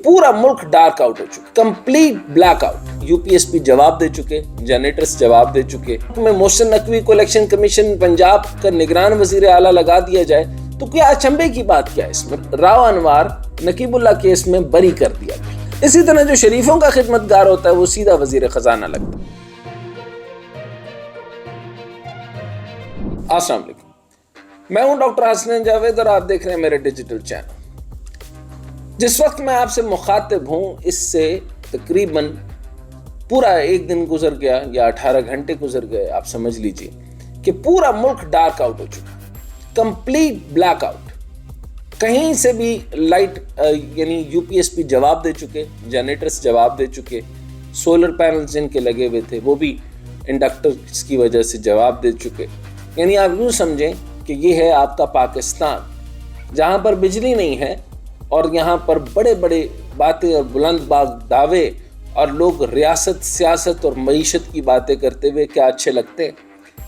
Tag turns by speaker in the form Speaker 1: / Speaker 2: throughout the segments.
Speaker 1: پورا ملک dark out ہو چکا, complete black out. U P S P جواب دے چکے, جنریٹرز جواب دے چکے. میں محسن نقوی کو الیکشن کمیشن پنجاب کا نگران وزیر اعلیٰ لگا دیا جائے تو کیا اچنبے کی بات کیا ہے اس میں؟ راؤ انوار نقیب اللہ کیس میں بری کر دیا گیا. اسی طرح جو شریفوں کا خدمتگار ہوتا ہے وہ سیدھا وزیر خزانہ لگتا ہے. السلام علیکم, میں ہوں ڈاکٹر حسنین جاوید اور آپ دیکھ رہے ہیں میرے ڈیجیٹل چینل. جس وقت میں آپ سے مخاطب ہوں اس سے تقریباً پورا ایک دن گزر گیا یا 18 گھنٹے گزر گئے, آپ سمجھ لیجئے کہ پورا ملک ڈارک آؤٹ ہو چکا, کمپلیٹ بلیک آؤٹ. کہیں سے بھی لائٹ یعنی یو پی ایس پی جواب دے چکے, جنریٹرز جواب دے چکے, سولر پینلز جن کے لگے ہوئے تھے وہ بھی انڈکٹرز کی وجہ سے جواب دے چکے. یعنی آپ یوں سمجھیں کہ یہ ہے آپ کا پاکستان, جہاں پر بجلی نہیں ہے اور یہاں پر بڑے بڑے باتیں اور بلند باغ دعوے اور لوگ ریاست, سیاست اور معیشت کی باتیں کرتے ہوئے کیا اچھے لگتے ہیں.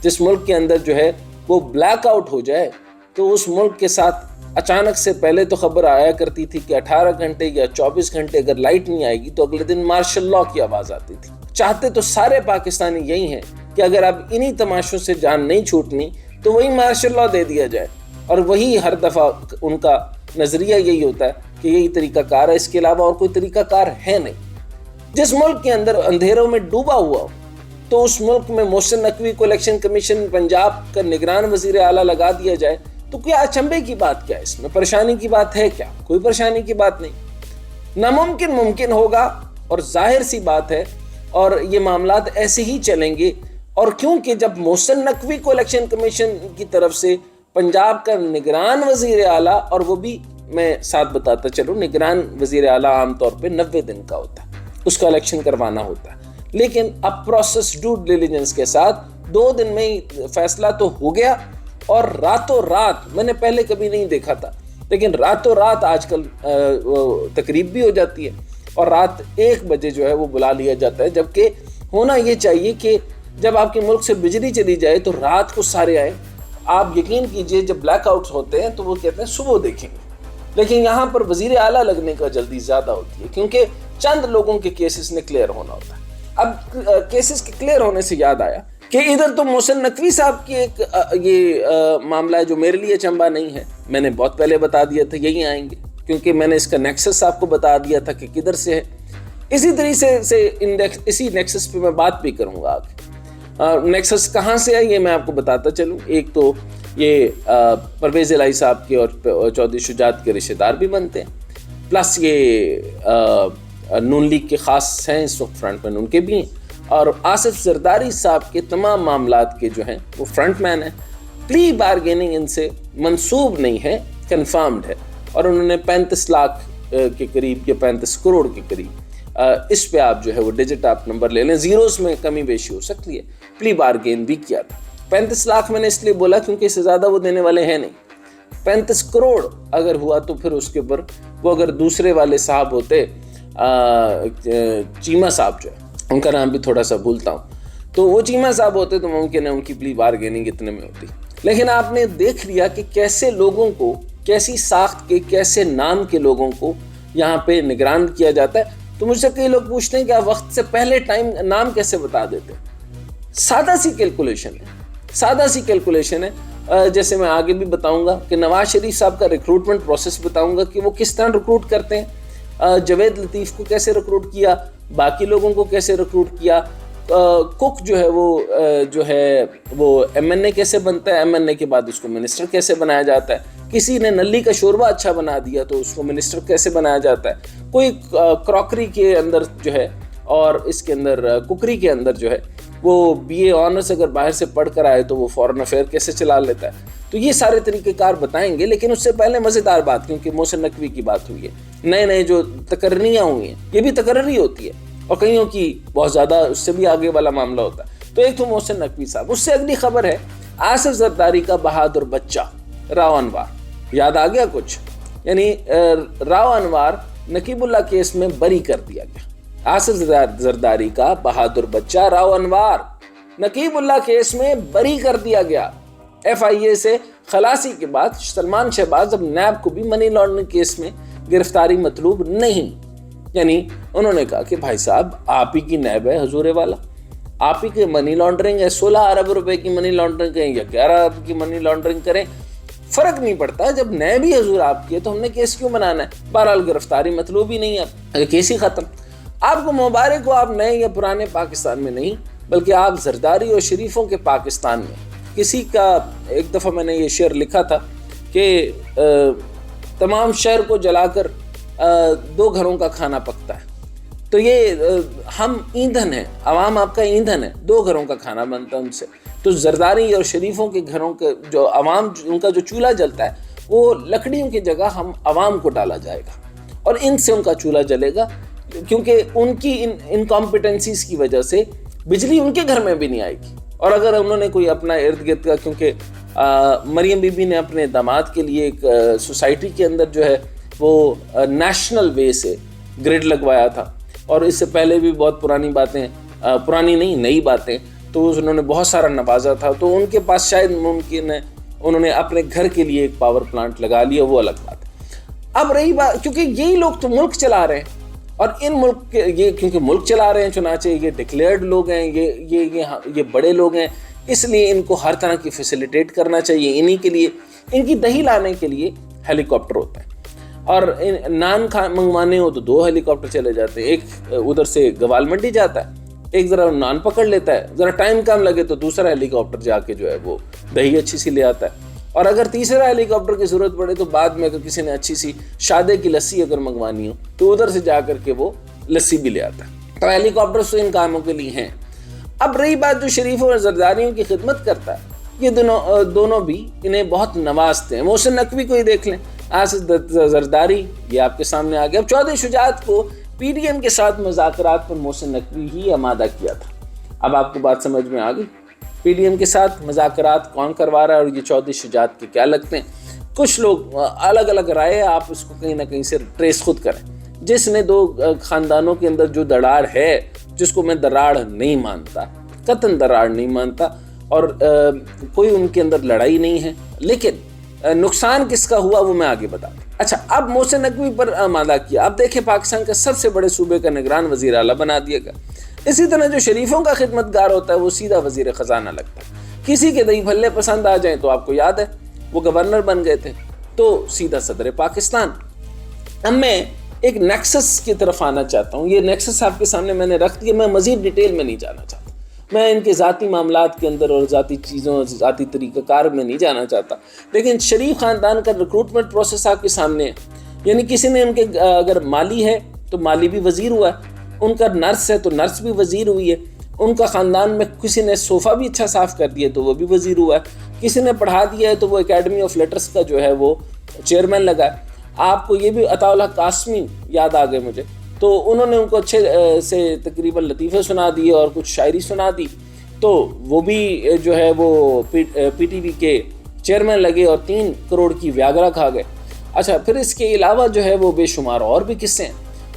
Speaker 1: جس ملک کے اندر جو ہے وہ بلیک آؤٹ ہو جائے تو اس ملک کے ساتھ اچانک سے پہلے تو خبر آیا کرتی تھی کہ 18 گھنٹے یا 24 گھنٹے اگر لائٹ نہیں آئے گی تو اگلے دن مارشل لاء کی آواز آتی تھی. چاہتے تو سارے پاکستانی یہی ہیں کہ اگر اب انہی تماشوں سے جان نہیں چھوٹنی تو وہی مارشل لاء دے دیا جائے, اور وہی ہر دفعہ ان کا نظریہ یہی ہوتا ہے کہ یہی طریقہ کار ہے, اس کے علاوہ اور کوئی طریقہ کار ہے نہیں. جس ملک کے اندر اندھیروں میں ڈوبا ہوا ہو تو اس ملک میں محسن نقوی کو الیکشن کمیشن پنجاب کا نگران وزیر اعلیٰ لگا دیا جائے تو کیا اچنبے کی بات کیا ہے اس میں؟ پریشانی کی بات ہے کیا؟ کوئی پریشانی کی بات نہیں. ناممکن ممکن ہوگا اور ظاہر سی بات ہے, اور یہ معاملات ایسے ہی چلیں گے. اور کیونکہ جب محسن نقوی کو الیکشن کمیشن کی طرف سے پنجاب کا نگران وزیر اعلیٰ, اور وہ بھی میں ساتھ بتاتا چلوں نگران وزیر اعلیٰ عام طور پہ 90 دن کا ہوتا ہے, اس کا الیکشن کروانا ہوتا ہے, لیکن اب پروسیس ڈیو ڈیلیجنس کے ساتھ 2 دن میں ہی فیصلہ تو ہو گیا. اور راتوں رات, میں نے پہلے کبھی نہیں دیکھا تھا لیکن راتوں رات آج کل تقریب بھی ہو جاتی ہے اور رات 1 بجے جو ہے وہ بلا لیا جاتا ہے, جبکہ ہونا یہ چاہیے کہ جب آپ کے ملک سے بجلی چلی جائے تو رات کو سارے آئے. آپ یقین کیجئے جب بلیک آؤٹس ہوتے ہیں تو وہ کہتے ہیں صبح دیکھیں گے, لیکن یہاں پر وزیر اعلیٰ لگنے کا جلدی زیادہ ہوتی ہے کیونکہ چند لوگوں کے کیسز نے کلیئر ہونا ہوتا ہے. اب کیسز کے کلیئر ہونے سے یاد آیا کہ ادھر تو محسن نقوی صاحب کی ایک یہ معاملہ ہے جو میرے لیے چنبا نہیں ہے. میں نے بہت پہلے بتا دیا تھا یہی آئیں گے, کیونکہ میں نے اس کا نیکسس آپ کو بتا دیا تھا کہ کدھر سے ہے. اسی طریقے سے اسی نیکسس پہ میں بات بھی کروں گا آگے. نیکسس کہاں سے ہے یہ میں آپ کو بتاتا چلوں. ایک تو یہ پرویز الہی صاحب کے اور چودھری شجاعت کے رشتہ دار بھی بنتے ہیں, پلس یہ نون لیگ کے خاص ہیں اس وقت فرنٹ مین ان کے بھی ہیں, اور آصف زرداری صاحب کے تمام معاملات کے جو ہیں وہ فرنٹ مین ہیں. پلی بارگیننگ ان سے منسوب نہیں ہے, کنفرمڈ ہے, اور انہوں نے 35 لاکھ کے قریب یا 35 کروڑ کے قریب, اس پہ آپ جو ہے وہ ڈیجٹ آپ نمبر لے لیں, زیروز میں کمی بیشی ہو سکتی ہے, پلی بارگین بھی کیا تھا. 35 لاکھ میں نے اس لیے بولا کیونکہ اس سے زیادہ وہ دینے والے ہیں نہیں. 35 کروڑ اگر ہوا تو پھر اس کے اوپر وہ اگر دوسرے والے صاحب ہوتے, چیمہ صاحب جو ہے ان کا نام بھی تھوڑا سا بھولتا ہوں, تو وہ چیمہ صاحب ہوتے تو ممکن ہے ان کی پلی بارگیننگ اتنے میں ہوتی. لیکن آپ نے دیکھ لیا کہ کیسے لوگوں کو, کیسی ساخت کے, کیسے نام کے لوگوں کو یہاں پہ نگران کیا جاتا ہے. تو مجھ سے کئی لوگ پوچھتے ہیں کہ آپ وقت سے پہلے نام کیسے بتا دیتے. سادہ سی کیلکولیشن ہے, جیسے میں آگے بھی بتاؤں گا کہ نواز شریف صاحب کا ریکروٹمنٹ پروسیس بتاؤں گا کہ وہ کس طرح ریکروٹ کرتے ہیں, جاوید لطیف کو کیسے ریکروٹ کیا, باقی لوگوں کو کیسے ریکروٹ کیا, کک جو ہے وہ ایم این اے کیسے بنتا ہے, ایم این اے کے بعد اس کو منسٹر کیسے بنایا جاتا ہے, کسی نے نلی کا شوربہ اچھا بنا دیا تو اس کو منسٹر کیسے بنایا جاتا ہے, کوئی کراکری کے اندر جو ہے اور اس کے اندر ککری کے اندر جو ہے وہ بی اے آنرس اگر باہر سے پڑھ کر آئے تو وہ فورن افیئر کیسے چلا لیتا ہے. تو یہ سارے طریقہ کار بتائیں گے, لیکن اس سے پہلے مزیدار بات, کیونکہ محسن نقوی کی بات ہوئی ہے, نئے جو تقرریاں ہوئی ہیں یہ بھی تقرری ہوتی ہے اور کئیوں کی بہت زیادہ اس سے بھی آگے والا معاملہ ہوتا ہے. تو ایک تو محسن نقوی صاحب, اس سے اگلی خبر ہے آصف زرداری کا بہادر بچہ راؤ انوار. یاد آ گیا کچھ؟ یعنی راؤ انوار نقیب اللہ کیس میں بری کر دیا گیا. آصف زرداری کا بہادر بچہ راؤ انوار نقیب اللہ کیس میں بری کر دیا گیا. ایف آئی اے سے خلاصی کے بعد سلمان شہباز اب نیب کو بھی منی لانڈرنگ کیس میں گرفتاری مطلوب نہیں. یعنی انہوں نے کہا کہ بھائی صاحب آپ ہی کی نیب ہے حضور والا, آپ ہی کے منی لانڈرنگ ہے, 16 ارب روپے کی منی لانڈرنگ کریں یا 11 ارب کی منی لانڈرنگ کریں, فرق نہیں پڑتا. جب نیب ہی حضور آپ کی ہے تو ہم نے کیس کیوں بنانا ہے؟ بہرحال گرفتاری مطلوب ہی نہیں ہے, کیس ہی ختم. آپ کو مبارک ہو, آپ نئے یا پرانے پاکستان میں نہیں بلکہ آپ زرداری اور شریفوں کے پاکستان میں. کسی کا ایک دفعہ میں نے یہ شعر لکھا تھا کہ تمام شہر کو جلا کر 2 گھروں کا کھانا پکتا ہے. تو یہ ہم ایندھن ہیں, عوام آپ کا ایندھن ہے, 2 گھروں کا کھانا بنتا ہے ان سے. تو زرداری اور شریفوں کے گھروں کے جو عوام, ان کا جو چولہا جلتا ہے وہ لکڑیوں کی جگہ ہم عوام کو ڈالا جائے گا اور ان سے ان کا چولہا جلے گا, کیونکہ ان کی انکمپیٹنسیز کی وجہ سے بجلی ان کے گھر میں بھی نہیں آئے گی. اور اگر انہوں نے کوئی اپنا ارد گرد کا, کیونکہ مریم بی بی نے اپنے داماد کے لیے ایک سوسائٹی کے اندر جو ہے وہ نیشنل وے سے گرڈ لگوایا تھا, اور اس سے پہلے بھی بہت پرانی باتیں, پرانی نہیں نئی باتیں, تو انہوں نے بہت سارا نوازا تھا. تو ان کے پاس شاید ممکن ہے انہوں نے اپنے گھر کے لیے ایک پاور پلانٹ لگا لیا, وہ الگ بات ہے. اب رہی بات, کیونکہ یہی لوگ تو ملک چلا رہے ہیں, اور ان ملک کے یہ کیونکہ ملک چلا رہے ہیں, چنانچہ یہ ڈکلیئرڈ لوگ ہیں, یہ بڑے لوگ ہیں, اس لیے ان کو ہر طرح کی فیسیلیٹیٹ کرنا چاہیے. انہی کے لیے, ان کی دہی لانے کے لیے ہیلی کاپٹر ہوتا ہے, اور نان منگوانے ہو تو 2 ہیلی کاپٹر چلے جاتے ہیں. ایک ادھر سے گوال منڈی جاتا ہے, ایک ذرا نان پکڑ لیتا ہے, ذرا ٹائم کم لگے تو دوسرا ہیلی کاپٹر جا کے جو ہے وہ دہی اچھی سی لے آتا ہے. اور اگر تیسرا ہیلی کاپٹر کی ضرورت پڑے تو بعد میں اگر کسی نے اچھی سی شادے کی لسی اگر منگوانی ہو تو ادھر سے جا کر کے وہ لسی بھی لے آتا ہے. تو ہیلی کاپٹر تو ان کاموں کے لیے ہیں. اب رہی بات جو شریفوں اور زرداریوں کی خدمت کرتا ہے, یہ دونوں بھی انہیں بہت نوازتے ہیں. محسن نقوی کو ہی دیکھ لیں, آصف زرداری یہ آپ کے سامنے آ گیا. اب چودھری شجاعت کو پی ڈی ایم کے ساتھ مذاکرات پر محسن نقوی ہی آمادہ کیا تھا. اب آپ کو بات سمجھ میں آ گئی, پی ڈی ایم کے ساتھ مذاکرات کون کروا رہا ہے, اور یہ چودھری شجاعت کے کیا لگتے ہیں. کچھ لوگ الگ الگ رائے ہے, آپ اس کو کہیں نہ کہیں سے ٹریس خود کریں. جس نے 2 خاندانوں کے اندر جو دراڑ ہے, جس کو میں دراڑ نہیں مانتا, قطعاً دراڑ نہیں مانتا, اور کوئی ان کے اندر لڑائی نہیں ہے, لیکن نقصان کس کا ہوا وہ میں آگے بتا دوں. اچھا, اب محسن نقوی پر آمادہ کیا. اب دیکھیں پاکستان کا سب سے بڑے صوبے کا نگران وزیر اعلیٰ بنا دیا گیا. اسی طرح جو شریفوں کا خدمتگار ہوتا ہے وہ سیدھا وزیر خزانہ لگتا ہے. کسی کے دہی بھلے پسند آ جائیں تو آپ کو یاد ہے وہ گورنر بن گئے تھے, تو سیدھا صدر پاکستان. اب میں ایک نیکسس کی طرف آنا چاہتا ہوں. یہ نیکسس آپ کے سامنے میں نے رکھ دیا, میں مزید ڈیٹیل میں نہیں جانا چاہتا, میں ان کے ذاتی معاملات کے اندر اور ذاتی چیزوں, ذاتی طریقہ کار میں نہیں جانا چاہتا. لیکن شریف خاندان کا ریکروٹمنٹ پروسیس آپ کے سامنے ہے. یعنی کسی نے ان کے اگر مالی ہے تو مالی بھی وزیر ہوا ہے, ان کا نرس ہے تو نرس بھی وزیر ہوئی ہے, ان کا خاندان میں کسی نے صوفہ بھی اچھا صاف کر دیا تو وہ بھی وزیر ہوا ہے, کسی نے پڑھا دیا ہے تو وہ اکیڈمی آف لیٹرز کا جو ہے وہ چیئرمین لگا ہے. آپ کو یہ بھی عطا اللہ قاسمی یاد آ گئے مجھے, تو انہوں نے ان کو اچھے سے تقریباً لطیفے سنا دیے اور کچھ شاعری سنا دی, تو وہ بھی جو ہے وہ پی ٹی وی کے چیئرمین لگے اور 3 کروڑ کی ویاگرا کھا گئے. اچھا, پھر اس کے علاوہ جو ہے وہ بے شمار اور بھی قصے ہیں,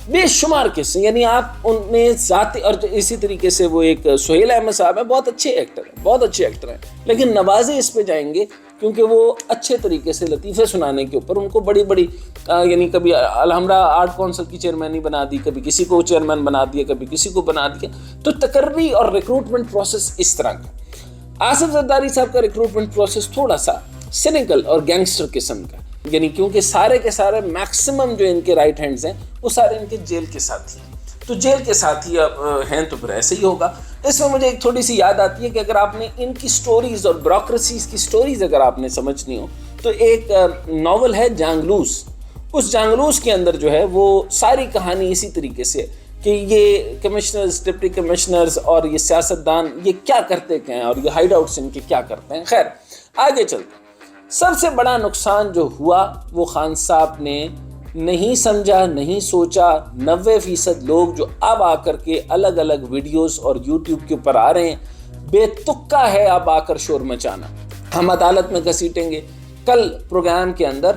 Speaker 1: بے شمار قصے. یعنی آپ ان میں ذاتی, اور اسی طریقے سے وہ ایک سہیل احمد صاحب ہیں, بہت اچھے ایکٹر ہیں, لیکن نوازے اس پہ جائیں گے کیونکہ وہ اچھے طریقے سے لطیفے سنانے کے اوپر ان کو بڑی یعنی کبھی الحمرہ آرٹ کونسل کی چیئرمین بنا دی, کبھی کسی کو چیئرمین بنا دیا, کبھی کسی کو بنا دیا. تو تقرری اور ریکروٹمنٹ پروسیس اس طرح کا. آصف زرداری صاحب کا ریکروٹمنٹ پروسیس تھوڑا سا سینیکل اور گینگسٹر قسم کا, یعنی کیونکہ سارے کے سارے میکسیمم جو ان کے رائٹ ہینڈز ہیں وہ سارے ان کے جیل کے ساتھی ہیں, تو جیل کے ساتھی ہیں تو پھر ایسے ہی ہوگا. اس میں مجھے ایک تھوڑی سی یاد آتی ہے کہ اگر آپ نے ان کی سٹوریز اور بیوروکریسیز کی سٹوریز اگر آپ نے سمجھنی ہو تو ایک ناول ہے جانگلوس. اس جانگلوس کے اندر جو ہے وہ ساری کہانی اسی طریقے سے کہ یہ کمشنرز, ڈپٹی کمشنرز اور یہ سیاستدان یہ کیا کرتے ہیں اور یہ ہائیڈ آؤٹس ان کے کیا کرتے ہیں. خیر آگے چلتے ہیں. سب سے بڑا نقصان جو ہوا وہ خان صاحب نے نہیں سمجھا, نہیں سوچا. 90% لوگ جو اب آ کر کے الگ الگ ویڈیوز اور یوٹیوب کے اوپر آ رہے ہیں, بے تکا ہے اب آ کر شور مچانا. ہم عدالت میں گھسیٹیں گے. کل پروگرام کے اندر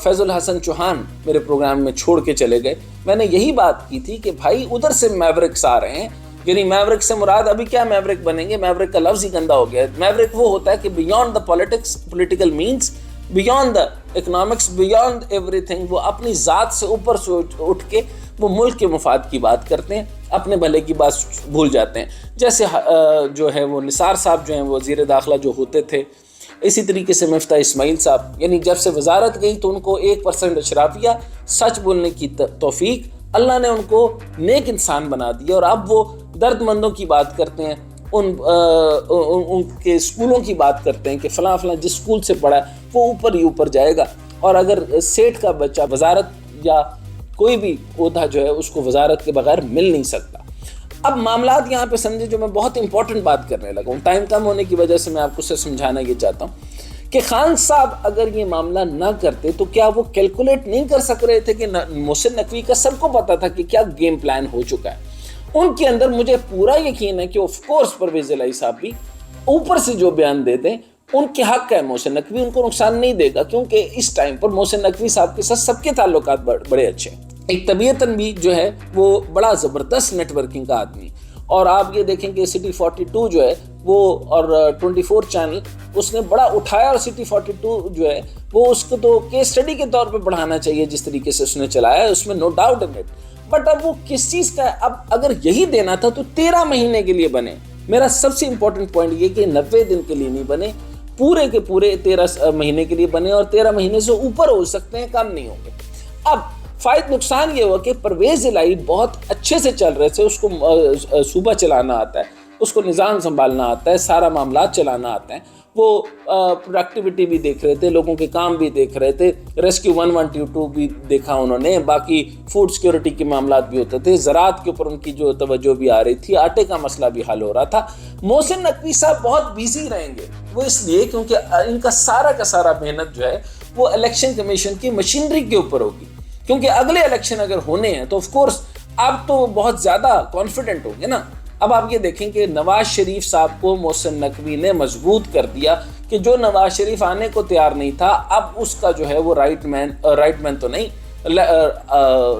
Speaker 1: فیض الحسن چوہان میرے پروگرام میں چھوڑ کے چلے گئے. میں نے یہی بات کی تھی کہ بھائی ادھر سے میورکس آ رہے ہیں, یعنی میورک سے مراد ابھی کیا میورک بنیں گے, میورک کا لفظ ہی گندا ہو گیا ہے. میورک وہ ہوتا ہے کہ beyond the politics, political means, beyond the economics, beyond every thing, وہ اپنی ذات سے اوپر سے اٹھ کے وہ ملک کے مفاد کی بات کرتے ہیں، اپنے بھلے کی بات بھول جاتے ہیں. جیسے جو ہے وہ نثار صاحب جو ہیں وہ وزیر داخلہ جو ہوتے تھے، اسی طریقے سے مفتاح اسماعیل صاحب، یعنی جب سے وزارت گئی تو ان کو 1% اشرافیہ، سچ بولنے کی توفیق، اللہ نے ان کو نیک انسان بنا دیا، اور اب وہ درد مندوں کی بات کرتے ہیں، ان کے اسکولوں کی بات کرتے ہیں کہ فلاں فلاں جس اسکول سے پڑھا ہے وہ اوپر ہی اوپر جائے گا، اور اگر سیٹ کا بچہ وزارت یا کوئی بھی عہدہ جو ہے اس کو وزارت کے بغیر مل نہیں سکتا. اب معاملات یہاں پہ سمجھے، جو میں بہت امپورٹنٹ بات کرنے لگا ہوں، ٹائم کم ہونے کی وجہ سے میں آپ کو سے سمجھانا یہ چاہتا ہوں کہ خان صاحب اگر یہ معاملہ نہ کرتے تو کیا وہ کیلکولیٹ نہیں کر سک رہے تھے کہ محسن نقوی کا سب کو پتا تھا کہ کیا گیم پلان ہو چکا ہے. ان کے اندر مجھے پورا یقین ہے کہ آف کورس پرویز الہی صاحب بھی اوپر سے جو بیان دے دیں ان کے حق ہے، محسن نقوی ان کو نقصان نہیں دے گا، کیونکہ اس ٹائم پر محسن نقوی صاحب کے ساتھ سب کے تعلقات بڑے اچھے ہیں. ایک طبیعتاً بھی جو ہے وہ بڑا زبردست نیٹ ورکنگ کا آدمی، اور آپ یہ دیکھیں کہ سٹی 42 جو ہے وہ اور 24 چینل اس نے بڑا اٹھایا، اور سٹی 42 جو ہے وہ اس کو تو کیس اسٹڈی کے طور پہ پڑھانا چاہیے جس طریقے سے اس نے چلایا ہے، اس میں no doubt in it. But اب وہ کس چیز کا ہے؟ اب اگر یہی دینا تھا تو 13 مہینے کے لیے بنے. میرا سب سے امپورٹنٹ پوائنٹ یہ کہ 90 دن کے لیے نہیں بنے، پورے کے پورے 13 مہینے کے لیے بنے، اور 13 مہینے سے اوپر ہو سکتے ہیں، کم نہیں ہوں گے. اب فائد نقصان یہ ہوا کہ پرویز الہی بہت اچھے سے چل رہے تھے، اس کو صوبہ چلانا آتا ہے، اس کو نظام سنبھالنا آتا ہے، سارا معاملات چلانا آتا ہے، وہ پروڈکٹیوٹی بھی دیکھ رہے تھے، لوگوں کے کام بھی دیکھ رہے تھے، ریسکیو 112 بھی دیکھا انہوں نے، باقی فوڈ سیکیورٹی کے معاملات بھی ہوتے تھے، زراعت کے اوپر ان کی جو توجہ بھی آ رہی تھی، آٹے کا مسئلہ بھی حل ہو رہا تھا. محسن نقوی صاحب بہت بیزی رہیں گے، وہ اس لیے کیونکہ ان کا سارا محنت جو ہے وہ الیکشن کمیشن کی مشینری کے اوپر ہوگی، کیونکہ اگلے الیکشن اگر ہونے ہیں تو آف کورس آپ تو بہت زیادہ کانفیڈنٹ ہوں گے نا. اب آپ یہ دیکھیں کہ نواز شریف صاحب کو محسن نقوی نے مضبوط کر دیا کہ جو نواز شریف آنے کو تیار نہیں تھا، اب اس کا جو ہے وہ رائٹ مین تو نہیں،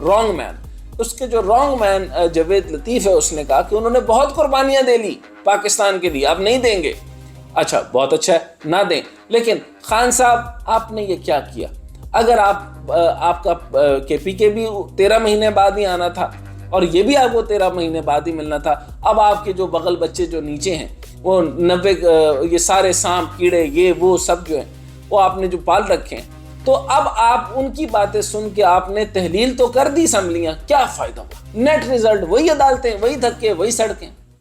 Speaker 1: رانگ مین، اس کے جو رانگ مین جاوید لطیف ہے، اس نے کہا کہ انہوں نے بہت قربانیاں دے لی پاکستان کے لیے، اب نہیں دیں گے. اچھا بہت اچھا ہے نہ دیں، لیکن خان صاحب آپ نے یہ کیا کیا؟ اگر آپ کا کے پی کے بھی 13 مہینے بعد ہی آنا تھا، اور یہ بھی آپ کو 13 مہینے بعد ہی ملنا تھا. اب آپ کے جو بغل بچے جو نیچے ہیں وہ 90 یہ سارے سانپ کیڑے یہ وہ سب جو ہیں وہ آپ نے جو پال رکھے ہیں، تو اب آپ ان کی باتیں سن کے آپ نے تحلیل تو کر دی اسمبلیاں، کیا فائدہ ہوا؟ نیٹ ریزلٹ وہی عدالتیں، وہی دھکے، وہی سڑکیں.